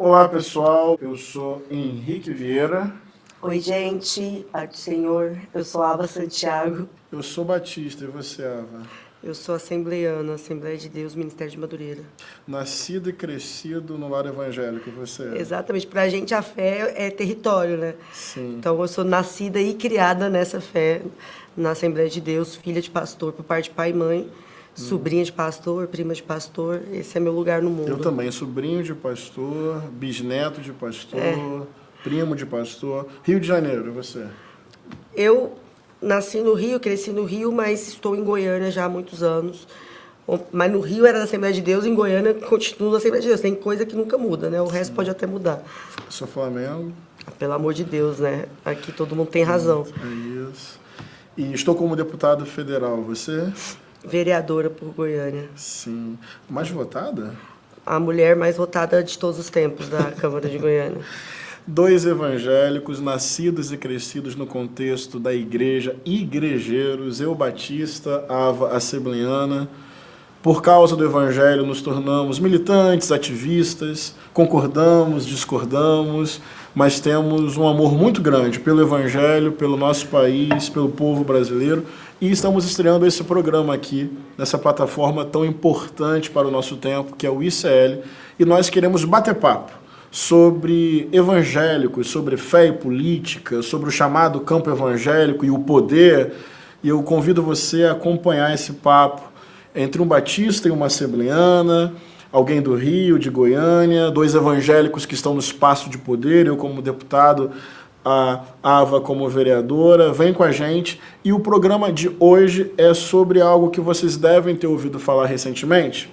Olá pessoal, eu sou Henrique Vieira. Oi gente, Pai do Senhor, eu sou Ava Santiago. Eu sou Batista, e você, Ava? Eu sou assembleiana, Assembleia de Deus, Ministério de Madureira. Nascido e crescido no lar evangélico, e você? Exatamente, pra gente a fé é território, né? Sim. Então eu sou nascida e criada nessa fé, na Assembleia de Deus, filha de pastor por parte de pai e mãe, sobrinha de pastor, prima de pastor, esse é meu lugar no mundo. Eu também, sobrinho de pastor, bisneto de pastor, primo de pastor. Rio de Janeiro, e você? Eu nasci no Rio, cresci no Rio, mas estou em Goiânia já há muitos anos. Mas no Rio era da Assembleia de Deus, em Goiânia continuo na Assembleia de Deus. Tem coisa que nunca muda, né? O resto pode até mudar. Eu sou Flamengo. Pelo amor de Deus, né? Aqui todo mundo tem razão. É isso. E estou como deputado federal, você? Vereadora por Goiânia. Sim. Mais votada? A mulher mais votada de todos os tempos da Câmara de Goiânia. Dois evangélicos nascidos e crescidos no contexto da igreja, igrejeiros, eu Batista, Ava Assembleiana. Por causa do evangelho nos tornamos militantes, ativistas, concordamos, discordamos, mas temos um amor muito grande pelo evangelho, pelo nosso país, pelo povo brasileiro, e estamos estreando esse programa aqui, nessa plataforma tão importante para o nosso tempo, que é o ICL, e nós queremos bater papo sobre evangélicos, sobre fé e política, sobre o chamado campo evangélico e o poder, e eu convido você a acompanhar esse papo entre um batista e uma assembleiana, alguém do Rio, de Goiânia, dois evangélicos que estão no espaço de poder, eu como deputado, a Ava como vereadora. Vem com a gente. E o programa de hoje é sobre algo que vocês devem ter ouvido falar recentemente,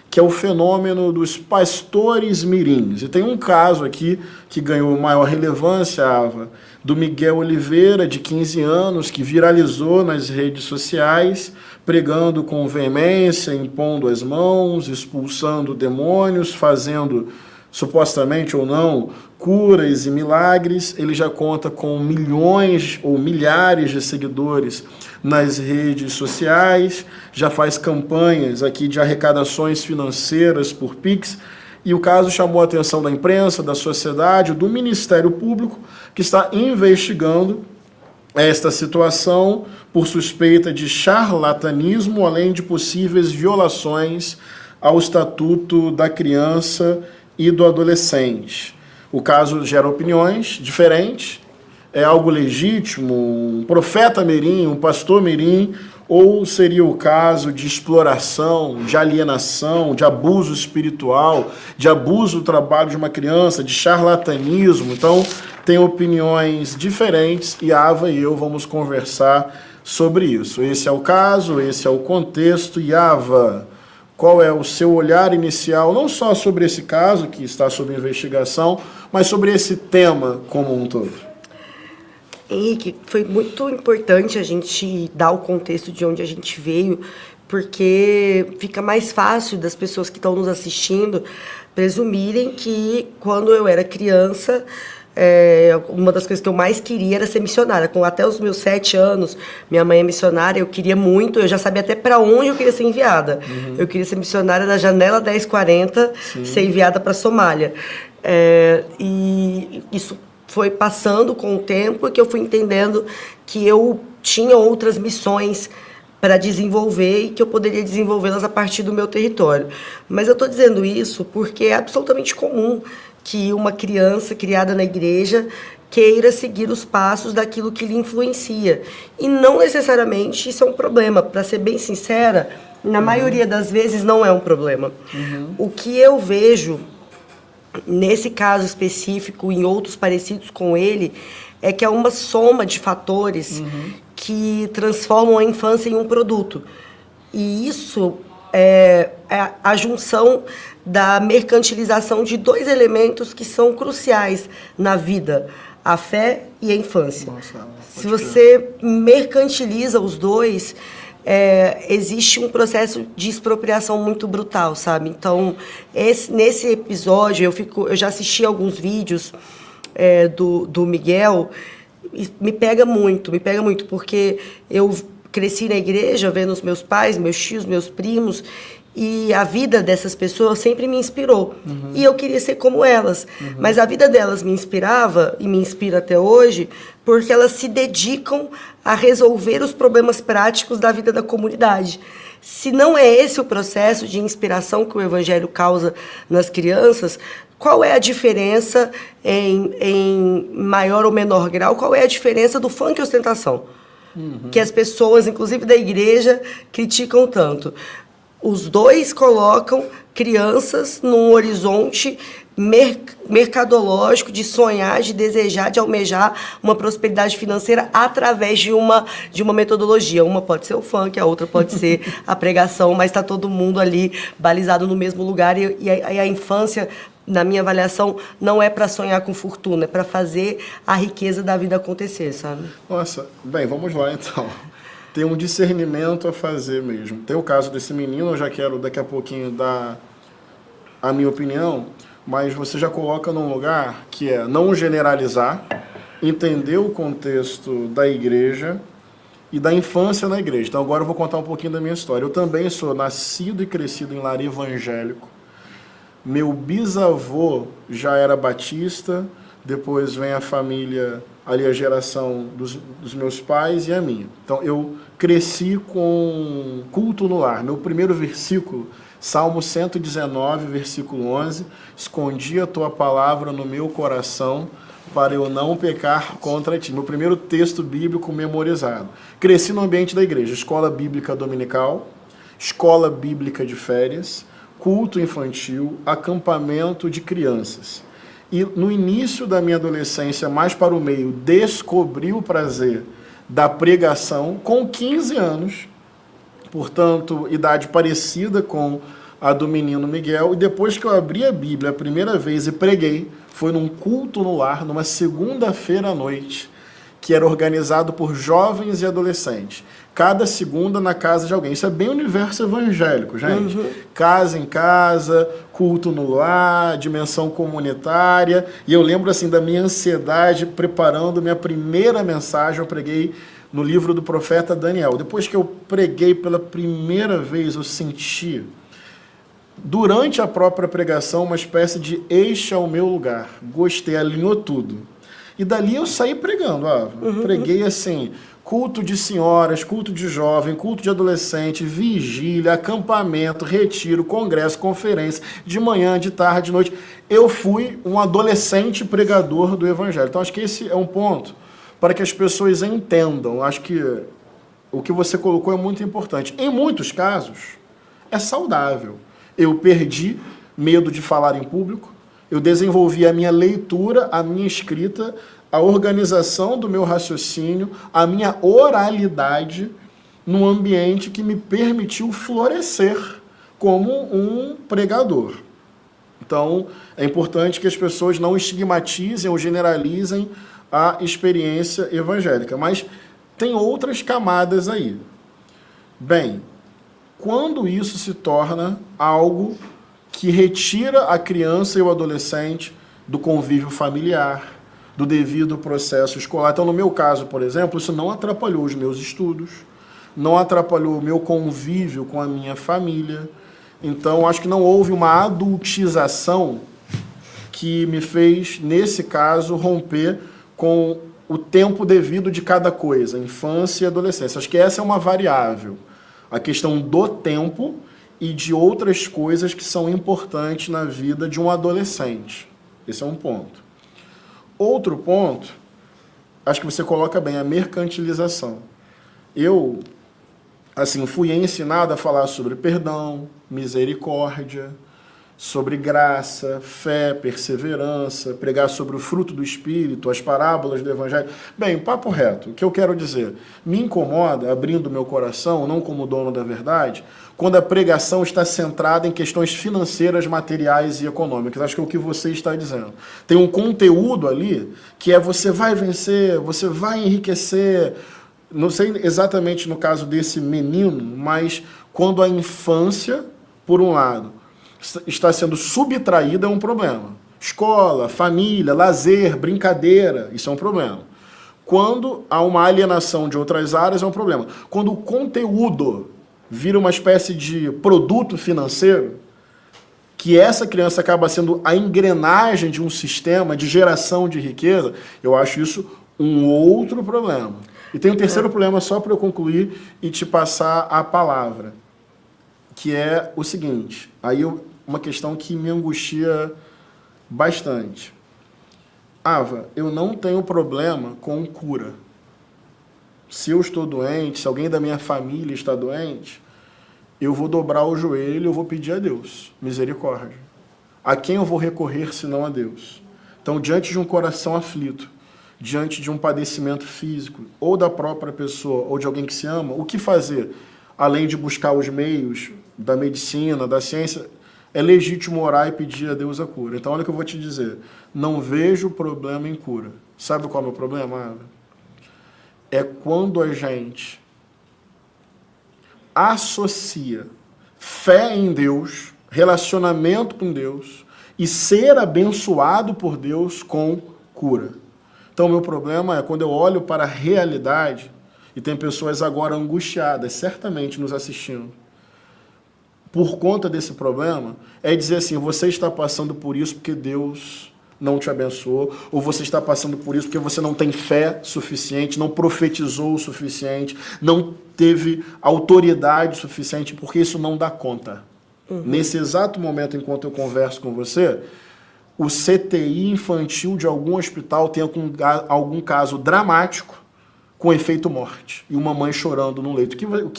que é o fenômeno dos pastores mirins. E tem um caso aqui que ganhou maior relevância, Ava, do Miguel Oliveira, de 15 anos, que viralizou nas redes sociais, pregando com veemência, impondo as mãos, expulsando demônios, fazendo, supostamente ou não, curas e milagres. Ele já conta com milhões ou milhares de seguidores nas redes sociais, já faz campanhas aqui de arrecadações financeiras por Pix, e o caso chamou a atenção da imprensa, da sociedade, do Ministério Público, que está investigando esta situação por suspeita de charlatanismo, além de possíveis violações ao Estatuto da Criança e do Adolescente. O caso gera opiniões diferentes. É algo legítimo? Um profeta mirim, um pastor mirim, ou seria o caso de exploração, de alienação, de abuso espiritual, de abuso do trabalho de uma criança, de charlatanismo? Então, tem opiniões diferentes e a Ava e eu vamos conversar sobre isso. Esse é o caso, esse é o contexto. E Ava, qual é o seu olhar inicial, não só sobre esse caso que está sob investigação, mas sobre esse tema como um todo? Henrique, foi muito importante a gente dar o contexto de onde a gente veio, porque fica mais fácil das pessoas que estão nos assistindo presumirem que quando eu era criança, uma das coisas que eu mais queria era ser missionária. Com até os meus 7 anos, minha mãe é missionária, eu queria muito, eu já sabia até para onde eu queria ser enviada. Eu queria ser missionária na janela 1040, ser enviada para a Somália. E isso foi passando com o tempo que eu fui entendendo que eu tinha outras missões para desenvolver e que eu poderia desenvolvê-las a partir do meu território. Mas eu estou dizendo isso porque é absolutamente comum que uma criança criada na igreja queira seguir os passos daquilo que lhe influencia. E não necessariamente isso é um problema. Para ser bem sincera, na maioria das vezes não é um problema. O que eu vejo nesse caso específico, em outros parecidos com ele, é que é uma soma de fatores que transformam a infância em um produto. E isso é a junção da mercantilização de dois elementos que são cruciais na vida, a fé e a infância. Nossa, se você mercantiliza os dois, existe um processo de expropriação muito brutal, sabe? Então, nesse episódio, eu já assisti alguns vídeos do Miguel, e me pega muito, porque eu cresci na igreja, vendo os meus pais, meus tios, meus primos, E a vida dessas pessoas sempre me inspirou. E eu queria ser como elas. Mas a vida delas me inspirava, e me inspira até hoje, porque elas se dedicam a resolver os problemas práticos da vida da comunidade. Se não é esse o processo de inspiração que o Evangelho causa nas crianças, qual é a diferença, em maior ou menor grau, qual é a diferença do funk e ostentação? Que as pessoas, inclusive da igreja, criticam tanto. Os dois colocam crianças num horizonte mercadológico de sonhar, de desejar, de almejar uma prosperidade financeira através de uma metodologia. Uma pode ser o funk, a outra pode ser a pregação, mas está todo mundo ali balizado no mesmo lugar. E a infância, na minha avaliação, não é para sonhar com fortuna, é para fazer a riqueza da vida acontecer, sabe? Nossa, bem, vamos lá então. Tem um discernimento a fazer mesmo. Tem o caso desse menino, eu já quero daqui a pouquinho dar a minha opinião, mas você já coloca num lugar que é não generalizar, entender o contexto da igreja e da infância na igreja. Então agora eu vou contar um pouquinho da minha história. Eu também sou nascido e crescido em lar evangélico. Meu bisavô já era batista, depois vem a família, ali a geração dos meus pais e a minha. Então, eu cresci com culto no lar. Meu primeiro versículo, Salmo 119, versículo 11, escondi a tua palavra no meu coração para eu não pecar contra ti. Meu primeiro texto bíblico memorizado. Cresci no ambiente da igreja, escola bíblica dominical, escola bíblica de férias, culto infantil, acampamento de crianças. E no início da minha adolescência, mais para o meio, descobri o prazer da pregação com 15 anos, portanto, idade parecida com a do menino Miguel. E depois que eu abri a Bíblia a primeira vez e preguei, foi num culto no lar, numa segunda-feira à noite, que era organizado por jovens e adolescentes. Cada segunda na casa de alguém. Isso é bem universo evangélico, gente. Casa em casa, culto no lar, dimensão comunitária. E eu lembro assim da minha ansiedade preparando minha primeira mensagem. Eu preguei no livro do profeta Daniel. Depois que eu preguei pela primeira vez, eu senti, durante a própria pregação, uma espécie de este é o meu lugar. Gostei, alinhou tudo. E dali eu saí pregando. Preguei assim, culto de senhoras, culto de jovem, culto de adolescente, vigília, acampamento, retiro, congresso, conferência, de manhã, de tarde, de noite. Eu fui um adolescente pregador do evangelho. Então acho que esse é um ponto para que as pessoas entendam. Acho que o que você colocou é muito importante. Em muitos casos, é saudável. Eu perdi medo de falar em público, eu desenvolvi a minha leitura, a minha escrita, a organização do meu raciocínio, a minha oralidade num ambiente que me permitiu florescer como um pregador. Então, é importante que as pessoas não estigmatizem ou generalizem a experiência evangélica. Mas tem outras camadas aí. Bem, quando isso se torna algo que retira a criança e o adolescente do convívio familiar, do devido processo escolar. Então, no meu caso, por exemplo, isso não atrapalhou os meus estudos, não atrapalhou o meu convívio com a minha família. Então, acho que não houve uma adultização que me fez, nesse caso, romper com o tempo devido de cada coisa, infância e adolescência. Acho que essa é uma variável. A questão do tempo e de outras coisas que são importantes na vida de um adolescente. Esse é um ponto. Outro ponto, acho que você coloca bem, a mercantilização. Eu, assim, fui ensinado a falar sobre perdão, misericórdia, sobre graça, fé, perseverança, pregar sobre o fruto do Espírito, as parábolas do Evangelho. Bem, papo reto, o que eu quero dizer? Me incomoda, abrindo meu coração, não como dono da verdade, quando a pregação está centrada em questões financeiras, materiais e econômicas. Acho que é o que você está dizendo. Tem um conteúdo ali que é você vai vencer, você vai enriquecer. Não sei exatamente no caso desse menino, mas quando a infância, por um lado, está sendo subtraída, é um problema. Escola, família, lazer, brincadeira, isso é um problema. Quando há uma alienação de outras áreas, é um problema. Quando o conteúdo vira uma espécie de produto financeiro, que essa criança acaba sendo a engrenagem de um sistema de geração de riqueza, eu acho isso um outro problema. E tem um terceiro problema, só para eu concluir e te passar a palavra, que é o seguinte, uma questão que me angustia bastante. Ava, eu não tenho problema com cura. Se eu estou doente, se alguém da minha família está doente, eu vou dobrar o joelho, eu vou pedir a Deus misericórdia. A quem eu vou recorrer senão a Deus? Então, diante de um coração aflito, diante de um padecimento físico, ou da própria pessoa, ou de alguém que se ama, o que fazer? Além de buscar os meios da medicina, da ciência, é legítimo orar e pedir a Deus a cura. Então, olha o que eu vou te dizer. Não vejo problema em cura. Sabe qual é o meu problema, Ava? É quando a gente associa fé em Deus, relacionamento com Deus e ser abençoado por Deus com cura. Então, o meu problema é quando eu olho para a realidade e tem pessoas agora angustiadas, certamente nos assistindo, por conta desse problema, é dizer assim, você está passando por isso porque Deus não te abençoou, ou você está passando por isso porque você não tem fé suficiente, não profetizou o suficiente, não teve autoridade suficiente, porque isso não dá conta. Nesse exato momento, enquanto eu converso com você, o CTI infantil de algum hospital tem algum caso dramático com efeito morte. E uma mãe chorando no leito.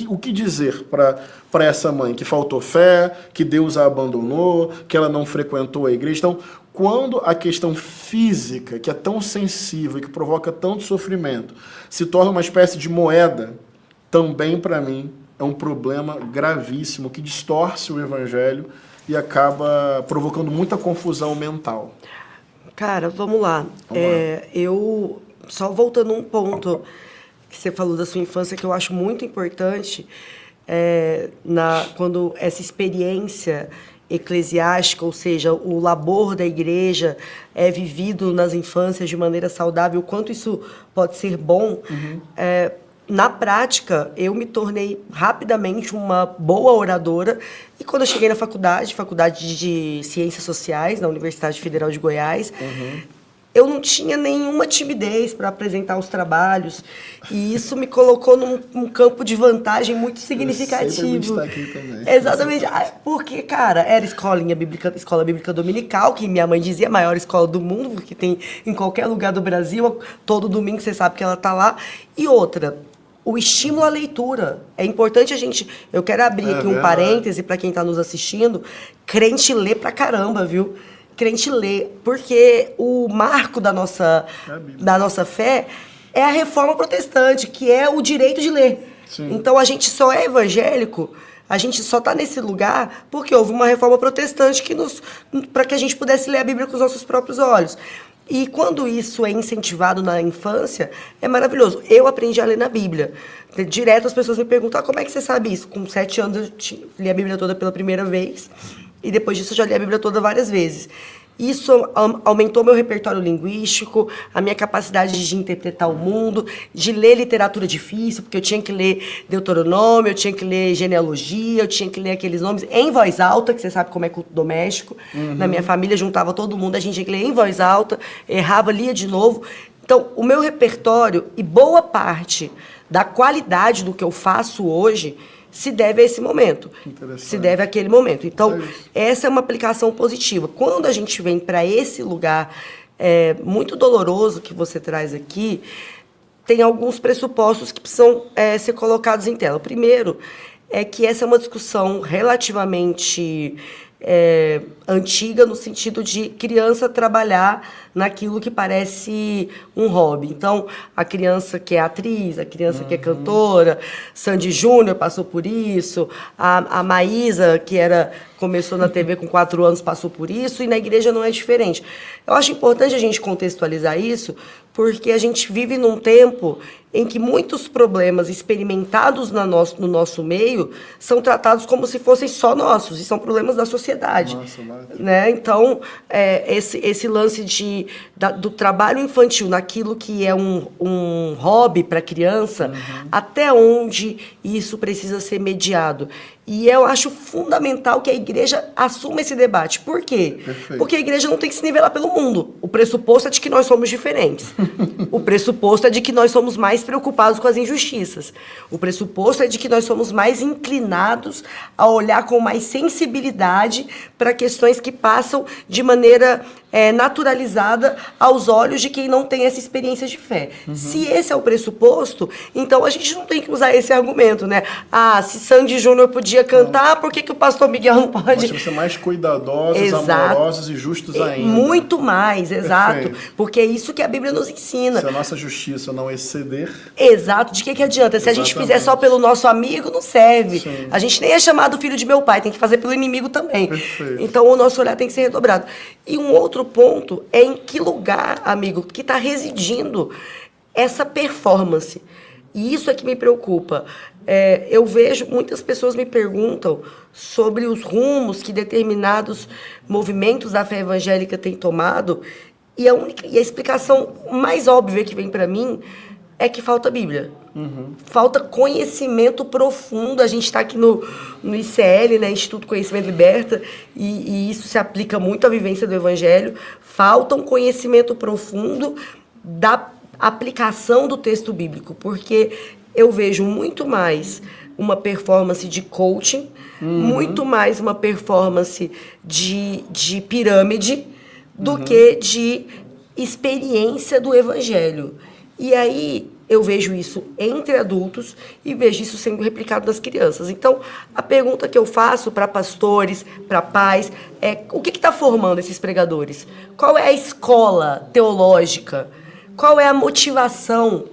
O que dizer para essa mãe? Que faltou fé, que Deus a abandonou, que ela não frequentou a igreja. Então, quando a questão física, que é tão sensível e que provoca tanto sofrimento, se torna uma espécie de moeda, também, para mim, é um problema gravíssimo que distorce o evangelho e acaba provocando muita confusão mental. Cara, vamos lá. Eu, só voltando um ponto que você falou da sua infância, que eu acho muito importante, quando essa experiência eclesiástica, ou seja, o labor da igreja é vivido nas infâncias de maneira saudável, o quanto isso pode ser bom. Na prática, eu me tornei rapidamente uma boa oradora e quando eu cheguei na faculdade de Ciências Sociais, na Universidade Federal de Goiás, eu não tinha nenhuma timidez para apresentar os trabalhos e isso me colocou num campo de vantagem muito significativo. Estar aqui também. Exatamente, porque, cara, era escola bíblica dominical, que minha mãe dizia a maior escola do mundo, porque tem em qualquer lugar do Brasil, todo domingo você sabe que ela está lá. E outra, o estímulo à leitura. É importante eu quero abrir aqui um parêntese para quem está nos assistindo, crente lê pra caramba, viu? Crente lê, porque o marco da nossa fé é a reforma protestante, que é o direito de ler. Sim. Então, a gente só é evangélico, a gente só está nesse lugar porque houve uma reforma protestante para que a gente pudesse ler a Bíblia com os nossos próprios olhos. E quando isso é incentivado na infância, é maravilhoso. Eu aprendi a ler na Bíblia. Direto as pessoas me perguntam, como é que você sabe isso? Com 7 anos eu li a Bíblia toda pela primeira vez. E depois disso eu já li a Bíblia toda várias vezes. Isso aumentou meu repertório linguístico, a minha capacidade de interpretar o mundo, de ler literatura difícil, porque eu tinha que ler Deuteronômio, eu tinha que ler genealogia, eu tinha que ler aqueles nomes em voz alta, que você sabe como é culto doméstico. Na minha família juntava todo mundo, a gente tinha que ler em voz alta, errava, lia de novo. Então, o meu repertório e boa parte da qualidade do que eu faço hoje se deve a esse momento, se deve àquele momento. Então, essa é uma aplicação positiva. Quando a gente vem para esse lugar muito doloroso que você traz aqui, tem alguns pressupostos que precisam ser colocados em tela. O primeiro é que essa é uma discussão relativamente antiga, no sentido de criança trabalhar naquilo que parece um hobby. Então, a criança que é atriz, a criança que é cantora, Sandy Júnior passou por isso, a Maísa, que começou na TV com 4 anos, passou por isso, e na igreja não é diferente. Eu acho importante a gente contextualizar isso, porque a gente vive num tempo em que muitos problemas experimentados no nosso meio são tratados como se fossem só nossos, e são problemas da sociedade. Nossa, Né? Então, esse lance do trabalho infantil naquilo que é um hobby para a criança, até onde isso precisa ser mediado. E eu acho fundamental que a igreja assuma esse debate. Por quê? Perfeito. Porque a igreja não tem que se nivelar pelo mundo. O pressuposto é de que nós somos diferentes. O pressuposto é de que nós somos mais preocupados com as injustiças. O pressuposto é de que nós somos mais inclinados a olhar com mais sensibilidade para questões que passam de maneira naturalizada aos olhos de quem não tem essa experiência de fé. Se esse é o pressuposto, então a gente não tem que usar esse argumento, né? Se Sandy Júnior podia cantar, por que o pastor Miguel não pode? Nós temos que ser mais cuidadosos, amorosos e justos ainda. Muito mais, exato. Perfeito. Porque é isso que a Bíblia nos ensina. Se a nossa justiça não exceder... Exato. De que adianta? Se a gente fizer só pelo nosso amigo, não serve. Sim. A gente nem é chamado filho de meu pai, tem que fazer pelo inimigo também. Perfeito. Então o nosso olhar tem que ser redobrado. E um outro ponto é em que lugar, amigo, que está residindo essa performance. E isso é que me preocupa. Eu vejo, muitas pessoas me perguntam sobre os rumos que determinados movimentos da fé evangélica têm tomado, e a explicação mais óbvia que vem para mim é que falta Bíblia. Falta conhecimento profundo. A gente está aqui no ICL, né, Instituto Conhecimento Liberta, e isso se aplica muito à vivência do Evangelho. Falta um conhecimento profundo da aplicação do texto bíblico, porque eu vejo muito mais uma performance de coaching, muito mais uma performance de pirâmide do que de experiência do Evangelho. E aí eu vejo isso entre adultos e vejo isso sendo replicado nas crianças. Então, a pergunta que eu faço para pastores, para pais, é o que está formando esses pregadores? Qual é a escola teológica? Qual é a motivação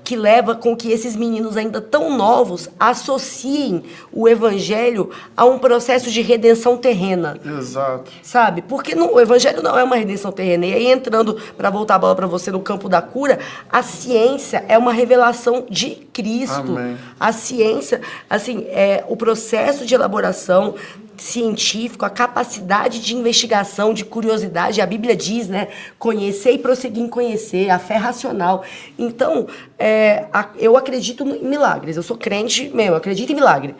que leva com que esses meninos ainda tão novos associem o evangelho a um processo de redenção terrena? Exato. Sabe? Porque o evangelho não é uma redenção terrena. E aí, entrando, para voltar a bola para você, no campo da cura, a ciência é uma revelação de Cristo. Amém. A ciência, assim, o processo de elaboração científico, a capacidade de investigação, de curiosidade, a Bíblia diz, né? Conhecer e prosseguir em conhecer, a fé racional. Então, eu acredito em milagres, eu sou crente mesmo, eu acredito em milagre.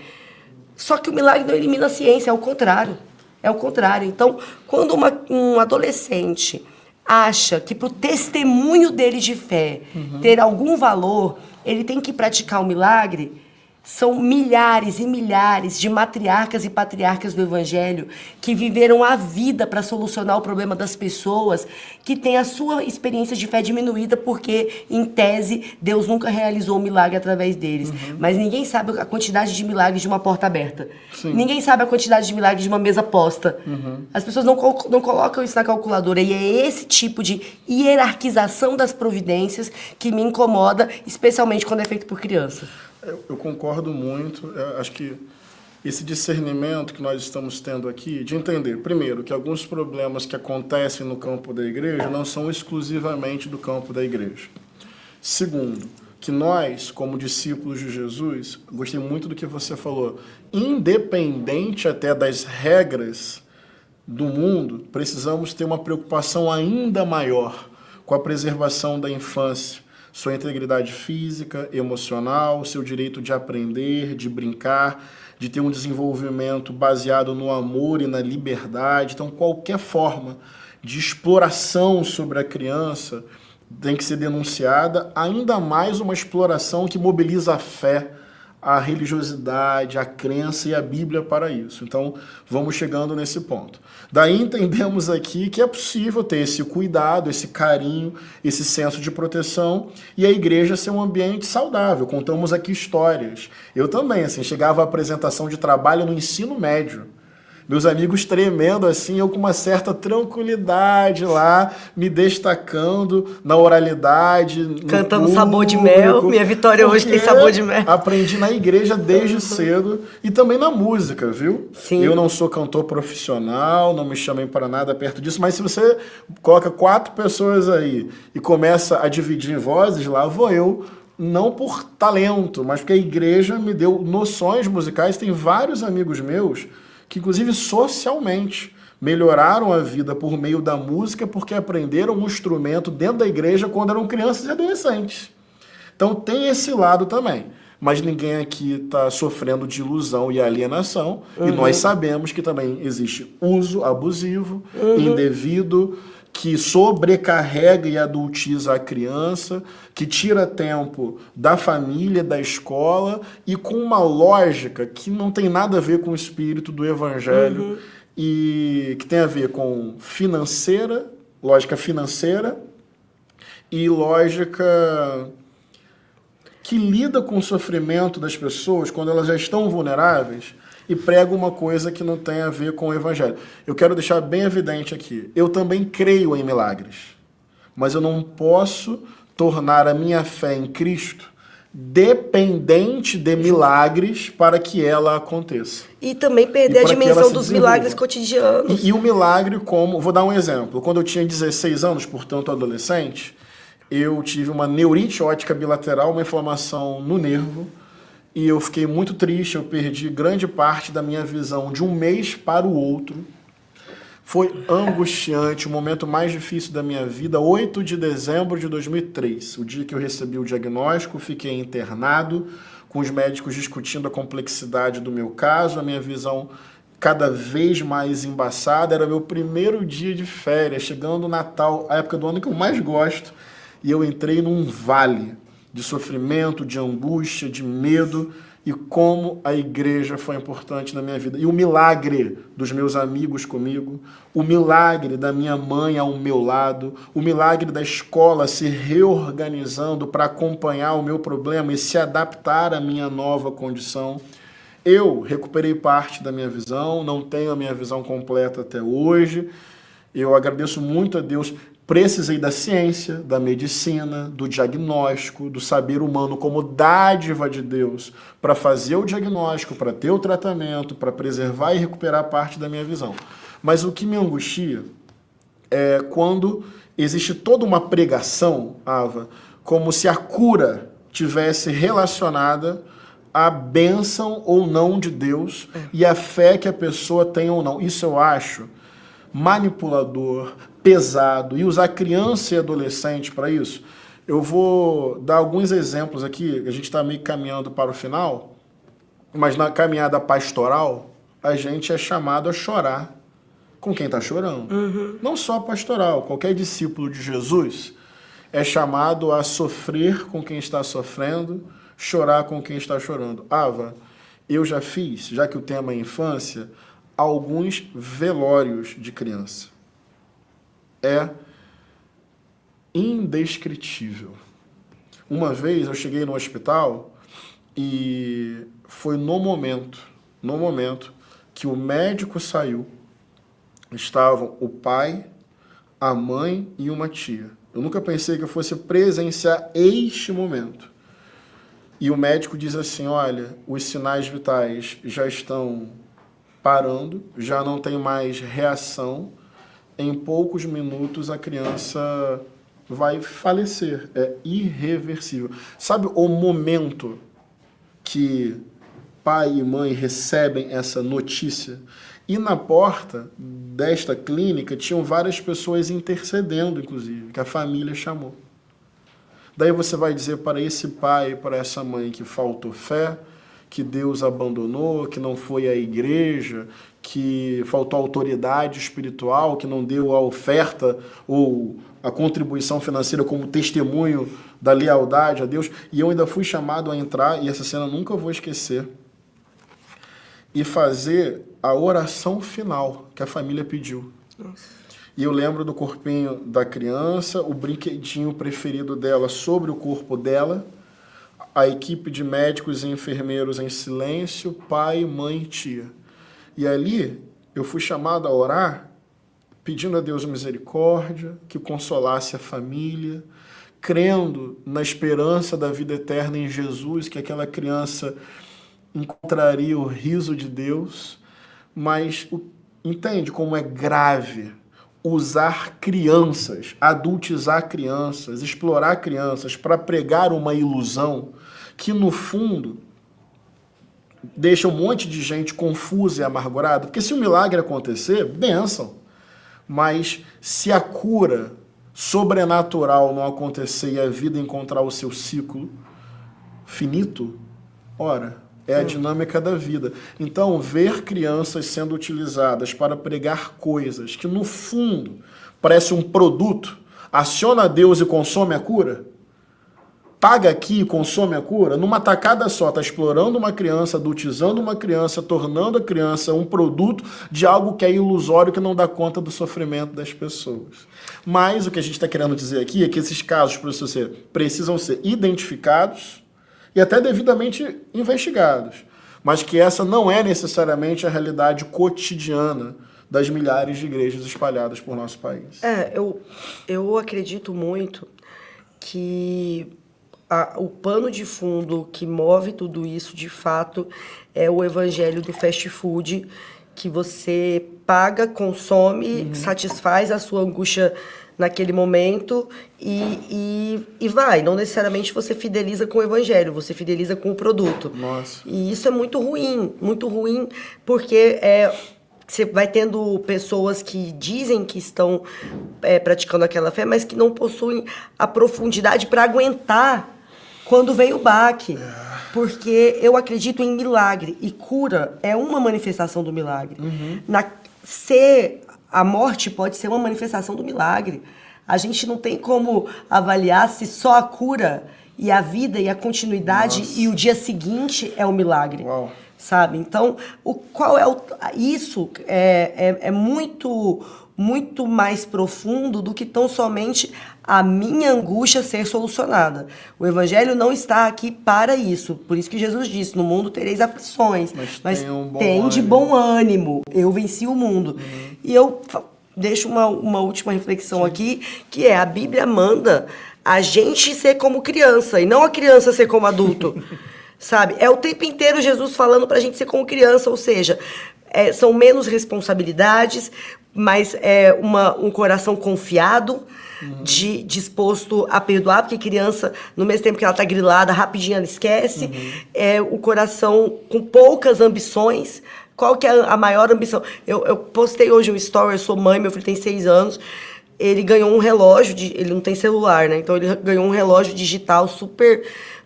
Só que o milagre não elimina a ciência, é o contrário. É o contrário. Então, quando um adolescente acha que para o testemunho dele de fé ter algum valor, ele tem que praticar o milagre, são milhares e milhares de matriarcas e patriarcas do Evangelho que viveram a vida para solucionar o problema das pessoas, que têm a sua experiência de fé diminuída porque, em tese, Deus nunca realizou um milagre através deles. Mas ninguém sabe a quantidade de milagres de uma porta aberta. Sim. Ninguém sabe a quantidade de milagres de uma mesa posta. As pessoas não colocam isso na calculadora. E é esse tipo de hierarquização das providências que me incomoda, especialmente quando é feito por criança. Eu concordo muito. Eu acho que esse discernimento que nós estamos tendo aqui, de entender, primeiro, que alguns problemas que acontecem no campo da igreja não são exclusivamente do campo da igreja. Segundo, que nós, como discípulos de Jesus, gostei muito do que você falou, independente até das regras do mundo, precisamos ter uma preocupação ainda maior com a preservação da infância, sua integridade física, emocional, seu direito de aprender, de brincar, de ter um desenvolvimento baseado no amor e na liberdade. Então, qualquer forma de exploração sobre a criança tem que ser denunciada, ainda mais uma exploração que mobiliza a fé, a religiosidade, a crença e a Bíblia para isso. Então, vamos chegando nesse ponto. Daí entendemos aqui que é possível ter esse cuidado, esse carinho, esse senso de proteção e a igreja ser um ambiente saudável. Contamos aqui histórias. Eu também, assim, chegava à apresentação de trabalho no ensino médio. Meus amigos tremendo assim, eu com uma certa tranquilidade lá, me destacando na oralidade, no cantando público, Sabor de Mel. Minha vitória hoje tem sabor de mel. Aprendi na igreja desde cedo e também na música, viu? Sim. Eu não sou cantor profissional, não me chamem para nada perto disso, mas se você coloca 4 pessoas aí e começa a dividir vozes, lá vou eu, não por talento, mas porque a igreja me deu noções musicais. Tem vários amigos meus que, inclusive, socialmente, melhoraram a vida por meio da música porque aprenderam um instrumento dentro da igreja quando eram crianças e adolescentes. Então tem esse lado também. Mas ninguém aqui está sofrendo de ilusão e alienação. E nós sabemos que também existe uso abusivo, indevido, que sobrecarrega e adultiza a criança, que tira tempo da família, da escola, e com uma lógica que não tem nada a ver com o espírito do evangelho, e que tem a ver com lógica financeira e lógica que lida com o sofrimento das pessoas quando elas já estão vulneráveis e prega uma coisa que não tem a ver com o evangelho. Eu quero deixar bem evidente aqui, eu também creio em milagres, mas eu não posso tornar a minha fé em Cristo dependente de milagres para que ela aconteça. E também perder a dimensão dos milagres cotidianos. E o milagre como... Vou dar um exemplo. Quando eu tinha 16 anos, portanto adolescente, eu tive uma neurite óptica bilateral, uma inflamação no nervo, e eu fiquei muito triste, eu perdi grande parte da minha visão de um mês para o outro. Foi angustiante, o momento mais difícil da minha vida, 8 de dezembro de 2003, o dia que eu recebi o diagnóstico, fiquei internado, com os médicos discutindo a complexidade do meu caso, a minha visão cada vez mais embaçada, era meu primeiro dia de férias, chegando o Natal, a época do ano que eu mais gosto, e eu entrei num vale de sofrimento, de angústia, de medo, e como a igreja foi importante na minha vida. E o milagre dos meus amigos comigo, o milagre da minha mãe ao meu lado, o milagre da escola se reorganizando para acompanhar o meu problema e se adaptar à minha nova condição. Eu recuperei parte da minha visão, não tenho a minha visão completa até hoje. Eu agradeço muito a Deus. Precisei da ciência, da medicina, do diagnóstico, do saber humano como dádiva de Deus para fazer o diagnóstico, para ter o tratamento, para preservar e recuperar parte da minha visão. Mas o que me angustia é quando existe toda uma pregação, Ava, como se a cura tivesse relacionada à bênção ou não de Deus e à fé que a pessoa tem ou não. Isso eu acho manipulador, pesado, e usar criança e adolescente para isso. Eu vou dar alguns exemplos aqui, a gente está meio caminhando para o final, mas na caminhada pastoral, a gente é chamado a chorar com quem está chorando. Não só pastoral, qualquer discípulo de Jesus é chamado a sofrer com quem está sofrendo, chorar com quem está chorando. Ava, eu já fiz, já que o tema é infância, alguns velórios de criança. É indescritível. Uma vez eu cheguei no hospital e foi no momento que o médico saiu, estavam o pai, a mãe e uma tia. Eu nunca pensei que eu fosse presenciar este momento. E o médico diz assim, olha, os sinais vitais já estão parando, já não tem mais reação, em poucos minutos a criança vai falecer, é irreversível. Sabe o momento que pai e mãe recebem essa notícia? E na porta desta clínica tinham várias pessoas intercedendo, inclusive, que a família chamou. Daí você vai dizer para esse pai e para essa mãe que faltou fé, que Deus abandonou, que não foi à igreja, que faltou autoridade espiritual, que não deu a oferta ou a contribuição financeira como testemunho da lealdade a Deus. E eu ainda fui chamado a entrar, e essa cena nunca vou esquecer, e fazer a oração final que a família pediu. Nossa. E eu lembro do corpinho da criança, o brinquedinho preferido dela sobre o corpo dela, a equipe de médicos e enfermeiros em silêncio, pai, mãe e tia. E ali eu fui chamado a orar, pedindo a Deus misericórdia, que consolasse a família, crendo na esperança da vida eterna em Jesus, que aquela criança encontraria o riso de Deus. Mas entende como é grave usar crianças, adultizar crianças, explorar crianças para pregar uma ilusão que, no fundo, deixa um monte de gente confusa e amargurada? Porque se o milagre acontecer, bênção. Mas se a cura sobrenatural não acontecer e a vida encontrar o seu ciclo finito, ora, é a dinâmica da vida. Então, ver crianças sendo utilizadas para pregar coisas que, no fundo, parece um produto, aciona Deus e consome a cura, paga aqui e consome a cura, numa tacada só, está explorando uma criança, adultizando uma criança, tornando a criança um produto de algo que é ilusório, que não dá conta do sofrimento das pessoas. Mas o que a gente está querendo dizer aqui é que esses casos precisam ser identificados e até devidamente investigados, mas que essa não é necessariamente a realidade cotidiana das milhares de igrejas espalhadas por nosso país. Eu acredito muito que o pano de fundo que move tudo isso, de fato, é o evangelho do fast food, que você paga, consome, satisfaz a sua angústia naquele momento e vai. Não necessariamente você fideliza com o evangelho, você fideliza com o produto. Nossa. E isso é muito ruim, porque você vai tendo pessoas que dizem que estão praticando aquela fé, mas que não possuem a profundidade para aguentar quando vem o baque. Porque eu acredito em milagre, e cura é uma manifestação do milagre. A morte pode ser uma manifestação do milagre. A gente não tem como avaliar se só a cura e a vida e a continuidade e o dia seguinte é o milagre. Uau. Sabe? Então, isso é muito mais profundo do que tão somente a minha angústia ser solucionada. O evangelho não está aqui para isso. Por isso que Jesus disse, no mundo tereis aflições, mas tem de bom ânimo. Eu venci o mundo. E eu deixo uma última reflexão aqui, que a Bíblia manda a gente ser como criança, e não a criança ser como adulto. Sabe? É o tempo inteiro Jesus falando pra gente ser como criança, ou seja, são menos responsabilidades, mas um coração confiado, disposto a perdoar, porque criança, no mesmo tempo que ela tá grilada, rapidinho ela esquece. O coração com poucas ambições. Qual que é a maior ambição? Eu postei hoje um story, eu sou mãe, meu filho tem 6 anos, ele ganhou um relógio, ele não tem celular, né? Então ele ganhou um relógio digital,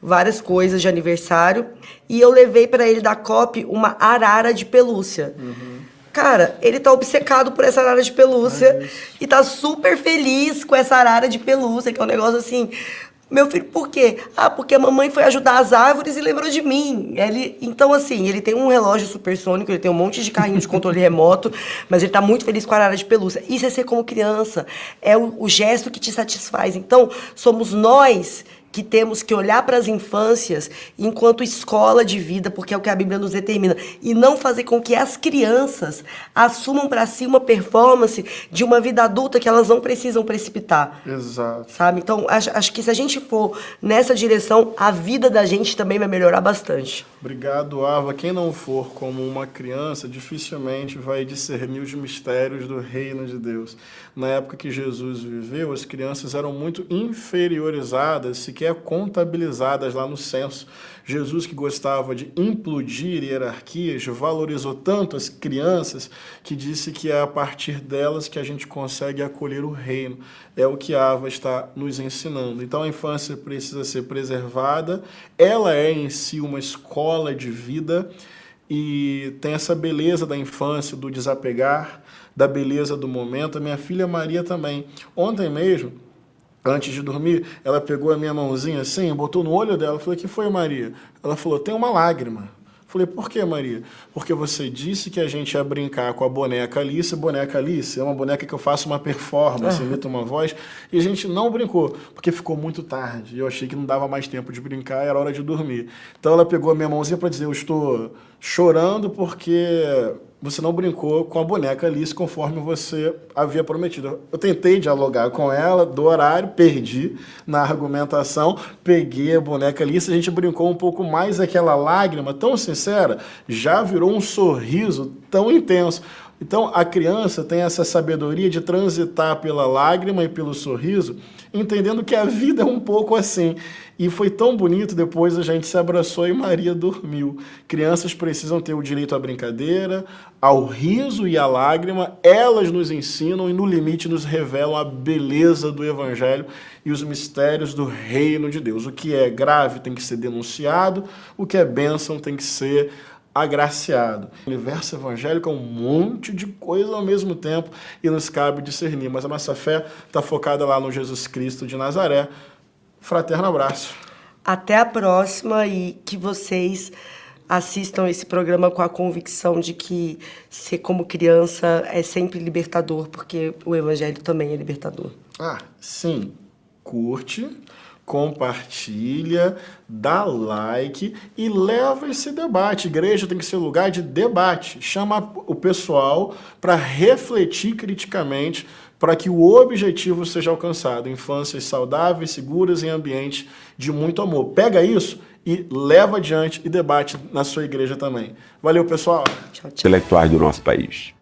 várias coisas de aniversário, e eu levei pra ele da COP uma arara de pelúcia. Cara, ele tá obcecado por essa arara de pelúcia e tá super feliz com essa arara de pelúcia, que é um negócio assim... Meu filho, por quê? Porque a mamãe foi ajudar as árvores e lembrou de mim. Então, assim, ele tem um relógio supersônico, ele tem um monte de carrinho de controle remoto, mas ele tá muito feliz com a arara de pelúcia. Isso é ser como criança. É o gesto que te satisfaz. Então, somos nós que temos que olhar para as infâncias enquanto escola de vida, porque é o que a Bíblia nos determina, e não fazer com que as crianças assumam para si uma performance de uma vida adulta que elas não precisam precipitar. Exato. Sabe? Então, acho que se a gente for nessa direção, a vida da gente também vai melhorar bastante. Obrigado, Ava. Quem não for como uma criança, dificilmente vai discernir os mistérios do reino de Deus. Na época que Jesus viveu, as crianças eram muito inferiorizadas, sequer contabilizadas lá no censo. Jesus, que gostava de implodir hierarquias, valorizou tanto as crianças que disse que é a partir delas que a gente consegue acolher o reino. É o que a Ava está nos ensinando. Então a infância precisa ser preservada, ela é em si uma escola de vida e tem essa beleza da infância, do desapegar, da beleza do momento. A minha filha Maria também. Ontem mesmo, antes de dormir, ela pegou a minha mãozinha assim, botou no olho dela. Eu falei, o que foi, Maria? Ela falou, tem uma lágrima. Eu falei, por que, Maria? Porque você disse que a gente ia brincar com a boneca Alice. Boneca Alice é uma boneca que eu faço uma performance, imito uma voz, e a gente não brincou, porque ficou muito tarde. E eu achei que não dava mais tempo de brincar, era hora de dormir. Então ela pegou a minha mãozinha para dizer, eu estou chorando porque você não brincou com a boneca Alice conforme você havia prometido. Eu tentei dialogar com ela do horário, perdi na argumentação, peguei a boneca Alice, a gente brincou um pouco mais, aquela lágrima tão sincera já virou um sorriso tão intenso. Então, a criança tem essa sabedoria de transitar pela lágrima e pelo sorriso, entendendo que a vida é um pouco assim. E foi tão bonito, depois a gente se abraçou e Maria dormiu. Crianças precisam ter o direito à brincadeira, ao riso e à lágrima. Elas nos ensinam e, no limite, nos revelam a beleza do Evangelho e os mistérios do reino de Deus. O que é grave tem que ser denunciado, o que é bênção tem que ser agraciado. O universo evangélico é um monte de coisa ao mesmo tempo e nos cabe discernir, mas a nossa fé está focada lá no Jesus Cristo de Nazaré. Fraterno abraço. Até a próxima e que vocês assistam esse programa com a convicção de que ser como criança é sempre libertador, porque o Evangelho também é libertador. Ah, sim. Curte, compartilha, dá like e leva esse debate. Igreja tem que ser lugar de debate. Chama o pessoal para refletir criticamente para que o objetivo seja alcançado. Infâncias saudáveis, seguras em ambiente de muito amor. Pega isso e leva adiante e debate na sua igreja também. Valeu, pessoal. Tchau, tchau. Intelectuais do nosso país.